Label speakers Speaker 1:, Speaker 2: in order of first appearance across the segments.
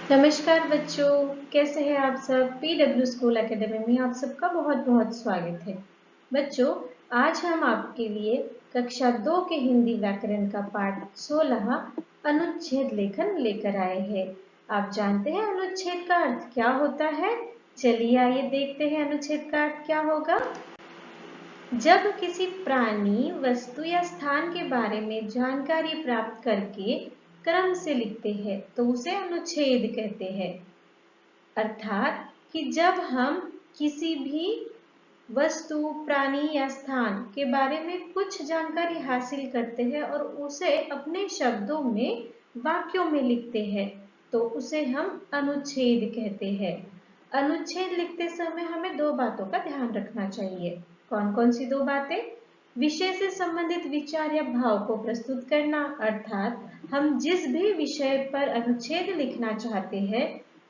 Speaker 1: नमस्कार बच्चों, कैसे हैं आप सब। पीडब्ल्यू स्कूल एकेडमी में आप सबका बहुत बहुत स्वागत है। बच्चों, आज हम आपके लिए कक्षा 2 के हिंदी व्याकरण का पाठ 16 अनुच्छेद लेखन लेकर आए हैं। आप जानते हैं अनुच्छेद का अर्थ क्या होता है? चलिए आइए देखते हैं अनुच्छेद का अर्थ क्या होगा। जब किसी प्राणी, वस्तु या स्थान के बारे में जानकारी प्राप्त करके क्रम से लिखते हैं तो उसे अनुच्छेद कहते हैं। अर्थात कि जब हम किसी भी वस्तु, प्राणी या स्थान के बारे में कुछ जानकारी हासिल करते हैं और उसे अपने शब्दों में, वाक्यों में लिखते हैं तो उसे हम अनुच्छेद कहते हैं। अनुच्छेद लिखते समय हमें दो बातों का ध्यान रखना चाहिए। कौन कौन सी दो बातें? विषय से संबंधित विचार या भाव को प्रस्तुत करना, अर्थात हम जिस भी विषय पर अनुच्छेद लिखना चाहते हैं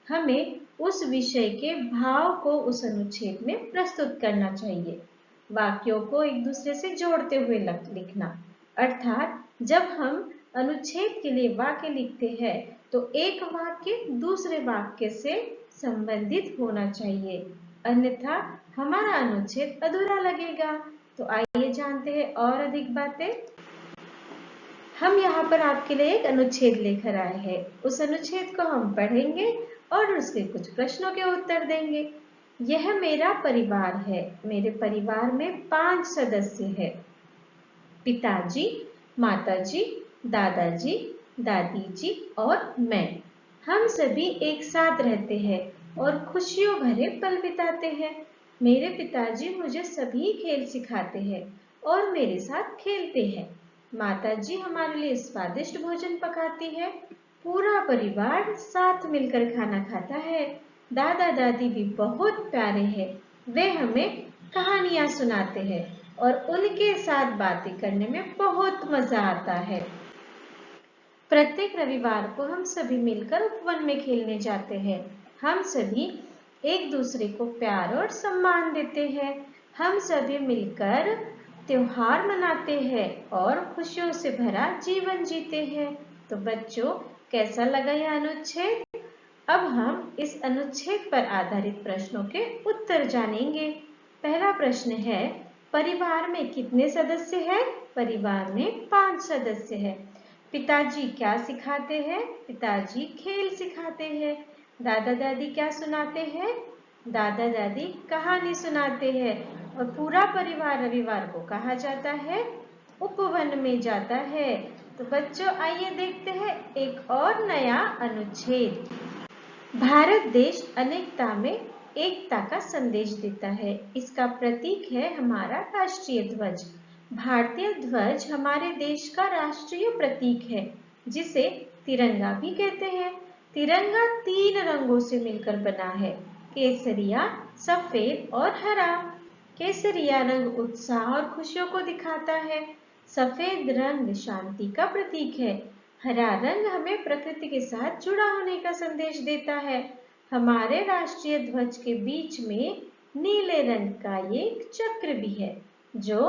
Speaker 1: हमें उस विषय के भाव को उस अनुच्छेद में प्रस्तुत करना चाहिए। वाक्यों को एक दूसरे से जोड़ते हुए लिखना, अर्थात जब हम अनुच्छेद के लिए वाक्य लिखते हैं तो एक वाक्य दूसरे वाक्य से संबंधित होना चाहिए, अन्यथा हमारा अनुच्छेद अधूरा लगेगा। तो आइए जानते हैं और अधिक बातें। हम यहाँ पर आपके लिए एक अनुच्छेद लेकर आए हैं। उस अनुच्छेद को हम पढ़ेंगे और उसके कुछ प्रश्नों के उत्तर देंगे। यह मेरा परिवार है। मेरे परिवार में 5 सदस्य हैं। पिताजी, माताजी, दादाजी, दादी जी और मैं। हम सभी एक साथ रहते हैं और खुशियों भरे पल बिताते हैं। मेरे पिताजी मुझे सभी खेल सिखाते हैं और मेरे साथ खेलते हैं। माताजी हमारे लिए स्वादिष्ट भोजन पकाती है। पूरा परिवार साथ मिलकर खाना खाता है। दादा दादी भी बहुत प्यारे हैं। वे हमें कहानियां सुनाते हैं और उनके साथ बातें करने में बहुत मजा आता है। प्रत्येक रविवार को हम सभी मिलकर उपवन में खेलने जाते हैं। हम सभी एक दूसरे को प्यार और सम्मान देते हैं। हम सभी मिलकर त्योहार मनाते हैं और खुशियों से भरा जीवन जीते हैं। तो बच्चों, कैसा लगा यह अनुच्छेद? अब हम इस अनुच्छेद पर आधारित प्रश्नों के उत्तर जानेंगे। पहला प्रश्न है, परिवार में कितने सदस्य हैं? परिवार में 5 सदस्य हैं। पिताजी क्या सिखाते हैं? पिताजी खेल सिखाते हैं। दादा दादी क्या सुनाते हैं? दादा दादी कहानी सुनाते हैं। और पूरा परिवार रविवार को कहाँ जाता है? उपवन में जाता है। तो बच्चों, आइए देखते हैं एक और नया अनुच्छेद। भारत देश अनेकता में एकता का संदेश देता है। इसका प्रतीक है हमारा राष्ट्रीय ध्वज। भारतीय ध्वज हमारे देश का राष्ट्रीय प्रतीक है, जिसे तिरंगा भी कहते हैं। तिरंगा 3 रंगों से मिलकर बना है, केसरिया, सफेद और हरा। केसरिया रंग उत्साह और खुशियों को दिखाता है। सफेद रंग शांति का प्रतीक है। हरा रंग हमें प्रकृति के साथ जुड़ा होने का संदेश देता है। हमारे राष्ट्रीय ध्वज के बीच में नीले रंग का एक चक्र भी है, जो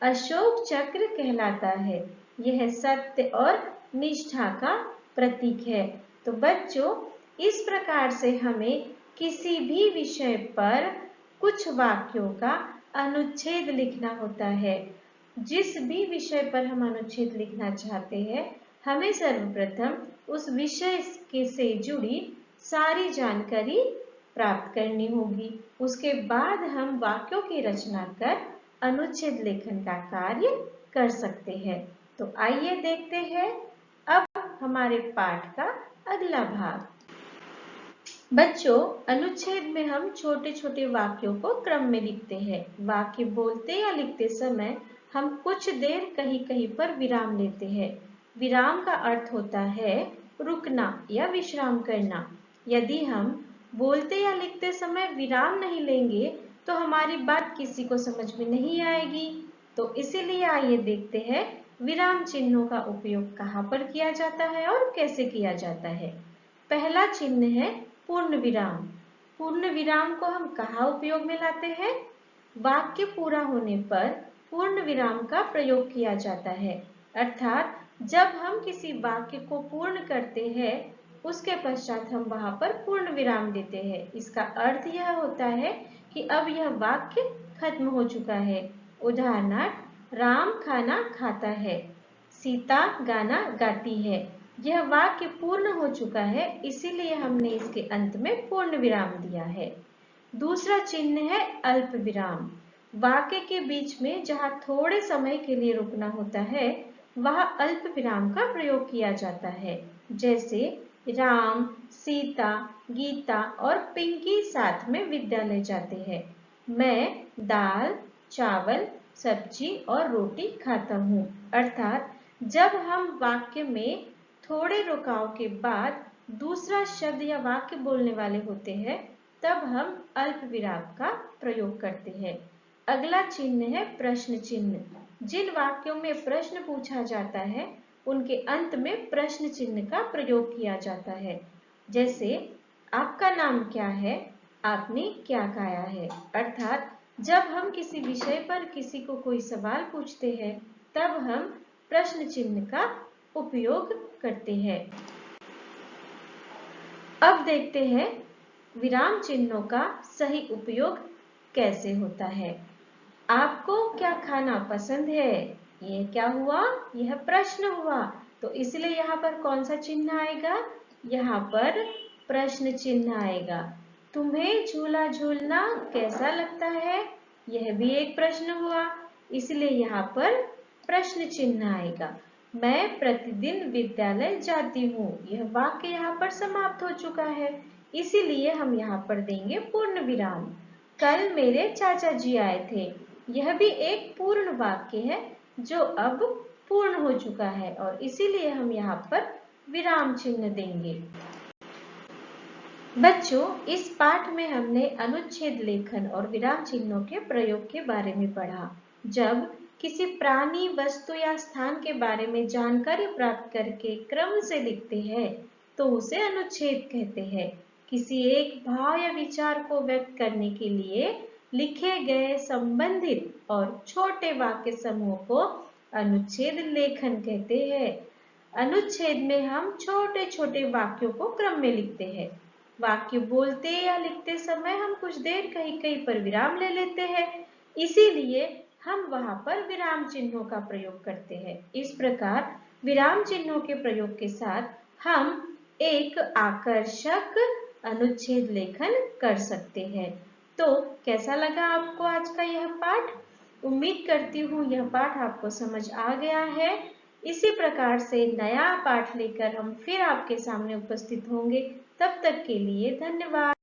Speaker 1: अशोक चक्र कहलाता है। यह सत्य और निष्ठा का प्रतीक है। तो बच्चों, इस प्रकार से हमें किसी भी विषय पर कुछ वाक्यों का अनुच्छेद लिखना होता है। जिस भी विषय पर हम अनुच्छेद लिखना चाहते हैं, हमें सर्वप्रथम उस विषय से जुड़ी सारी जानकारी प्राप्त करनी होगी। उसके बाद हम वाक्यों की रचना कर अनुच्छेद लेखन का कार्य कर सकते हैं। तो आइए देखते हैं अब हमारे पाठ का अगला भाग। बच्चों, अनुच्छेद में हम छोटे छोटे वाक्यों को क्रम में लिखते हैं। वाक्य बोलते या लिखते समय हम कुछ देर कहीं कहीं पर विराम लेते हैं। विराम का अर्थ होता है रुकना या विश्राम करना। यदि हम बोलते या लिखते समय विराम नहीं लेंगे तो हमारी बात किसी को समझ में नहीं आएगी। तो इसीलिए आइए देखते हैं विराम चिन्हों का उपयोग कहाँ पर किया जाता है और कैसे किया जाता है। पहला चिन्ह है पूर्ण विराम। पूर्ण विराम को हम कहाँ उपयोग में लाते हैं? वाक्य पूरा होने पर पूर्ण विराम का प्रयोग किया जाता है। अर्थात जब हम किसी वाक्य को पूर्ण करते हैं उसके पश्चात हम वहां पर पूर्ण विराम देते हैं। इसका अर्थ यह होता है कि अब यह वाक्य खत्म हो चुका है। उदाहरणार्थ, राम खाना खाता है, सीता गाना गाती है। यह वाक्य पूर्ण हो चुका है, इसीलिए हमने इसके अंत में पूर्ण विराम दिया है। दूसरा चिन्ह है अल्प विराम। वाक्य के बीच में जहाँ थोड़े समय के लिए रुकना होता है, वहाँ अल्प विराम का प्रयोग किया जाता है। जैसे राम, सीता, गीता और पिंकी साथ में विद्यालय जाते हैं। मैं दाल, चावल, सब्जी और रोटी खाता हूँ। अर्थात जब हम वाक्य में थोड़े रुकाव के बाद दूसरा शब्द या वाक्य बोलने वाले होते हैं, तब हम अल्प विराम का प्रयोग करते हैं। अगला चिन्ह है प्रश्न चिन्ह। जिन वाक्यों में प्रश्न पूछा जाता है, उनके अंत में प्रश्न चिन्ह का प्रयोग किया जाता है। जैसे आपका नाम क्या है, आपने क्या खाया है। अर्थात जब हम किसी विषय पर किसी को कोई सवाल पूछते हैं, तब हम प्रश्न चिन्ह का उपयोग करते हैं। अब देखते हैं विराम चिन्हों का सही उपयोग कैसे होता है। आपको क्या खाना पसंद है? यह क्या हुआ? यह प्रश्न हुआ, तो इसलिए यहाँ पर कौन सा चिन्ह आएगा? यहाँ पर प्रश्न चिन्ह आएगा। तुम्हें झूला झूलना कैसा लगता है? यह भी एक प्रश्न हुआ, इसलिए यहाँ पर प्रश्न चिन्ह आएगा। मैं प्रतिदिन विद्यालय जाती हूँ। यह वाक्य यहाँ पर समाप्त हो चुका है, इसीलिए हम यहाँ पर देंगे पूर्ण विराम। कल मेरे चाचा जी आए थे। यह भी एक पूर्ण वाक्य है जो अब पूर्ण हो चुका है, और इसीलिए हम यहाँ पर विराम चिन्ह देंगे। बच्चों, इस पाठ में हमने अनुच्छेद लेखन और विराम चिन्हों के प्रयोग के बारे में पढ़ा। जब किसी प्राणी, वस्तु या स्थान के बारे में जानकारी प्राप्त करके क्रम से लिखते हैं, तो उसे अनुच्छेद कहते हैं। किसी एक भाव या विचार को व्यक्त करने के लिए लिखे गए संबंधित और छोटे वाक्य समूह को अनुच्छेद लेखन कहते हैं। अनुच्छेद में हम छोटे छोटे वाक्यों को क्रम में लिखते हैं। वाक्य बोलते या लिखते समय हम कुछ देर कहीं कहीं पर विराम ले लेते हैं, इसीलिए हम वहां पर विराम चिन्हों का प्रयोग करते हैं। इस प्रकार विराम चिन्हों के प्रयोग के साथ हम एक आकर्षक अनुच्छेद लेखन कर सकते हैं। तो कैसा लगा आपको आज का यह पाठ? उम्मीद करती हूँ यह पाठ आपको समझ आ गया है। इसी प्रकार से नया पाठ लेकर हम फिर आपके सामने उपस्थित होंगे। तब तक के लिए धन्यवाद।